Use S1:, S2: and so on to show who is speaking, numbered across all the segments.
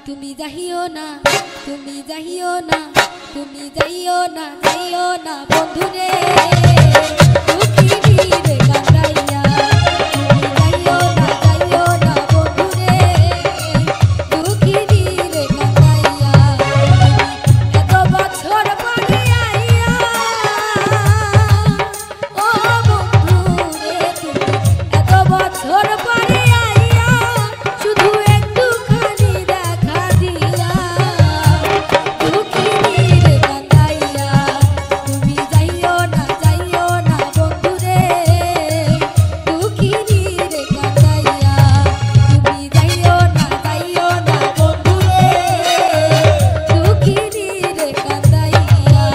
S1: তুমি যাইও না, তুমি যাইও না, তুমি যাইও না, যাইও না বন্ধুরে দুঃখিনী রে কান্দাইয়া। তুমি যাইও না, যাইও না বন্ধুরে দুঃখিনী রে কান্দাইয়া। এত বছর পরে আইয়া ও বন্ধুরে তুমি এত বছর পরে আইয়া শুধু একটুখানি দেখা দিয়া দুঃখিনী রে কান্দাইয়া। তুমি যাইও না, যাইও না বন্ধুরে দুঃখিনী রে কান্দাইয়া। তুমি যাইও না, যাইও না বন্ধুরে দুঃখিনী রে কান্দাইয়া।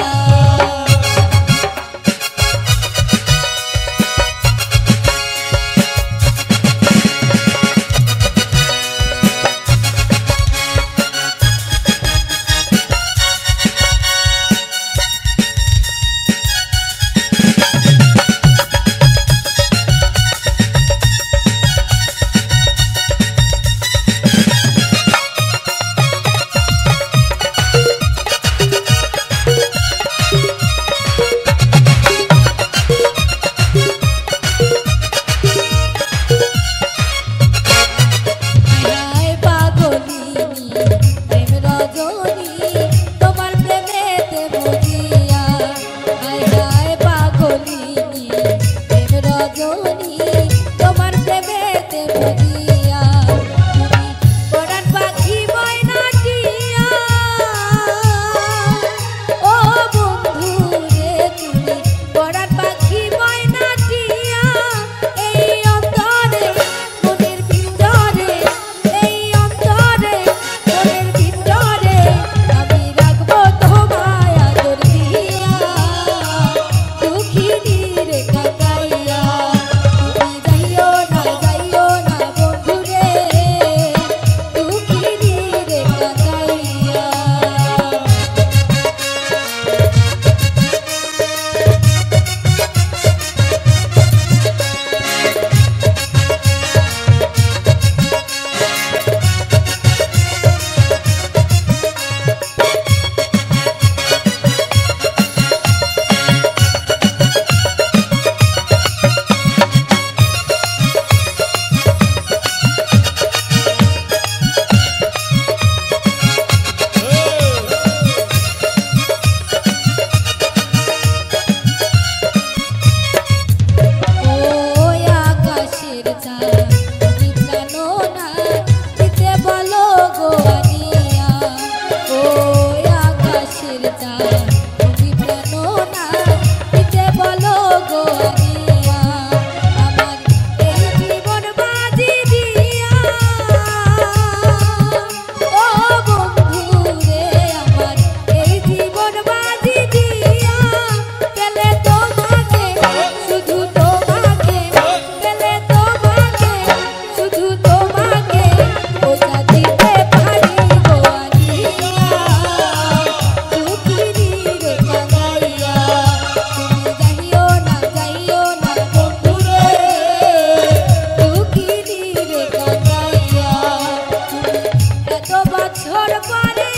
S1: হায় পাগলিনী প্রেম রজনী তোমার প্রেমেতে মজিয়া। হায় হায় পাগলিনী প্রেম রজনী তোমার প্রেমেতে মজিয়া। তুমি পরাণ পাখি ময়নাটিয়া ও বন্ধুরে তুমি পরাণ পাখি ময়নাটিয়া। এই অন্তরে মনের ভিতরে, এই অন্তরে মনের ভিতরে আমি রাখবো তোমায় আদর দিয়া দুঃখিনী রে কান্দাইয়া। তুমি যাইও না, যাইও না বন্ধুরে দুঃখিনী রে কান্দাইয়া। ওই আকাশের চাঁদ তুমি জানো না দিতে বলো গো আনিয়া। ওই আকাশের চাঁদ তুমি জানো না দিতে বলো গো আনিয়া। আমার এই জীবন বাজি দিয়া ও বন্ধুরে আমার এই জীবন বাজি দিয়া গেলে তোমাকে শুধু তোমাকে গেলে তোমাকে শুধু তোমাকে ওটা দিতে পারি গো আনিয়া দুঃখিনী রে কান্দাইয়া। তুমি যাইও না, যাইও না বন্ধুরে দুঃখিনী রে কান্দাইয়া। তুমি এত বছর পরে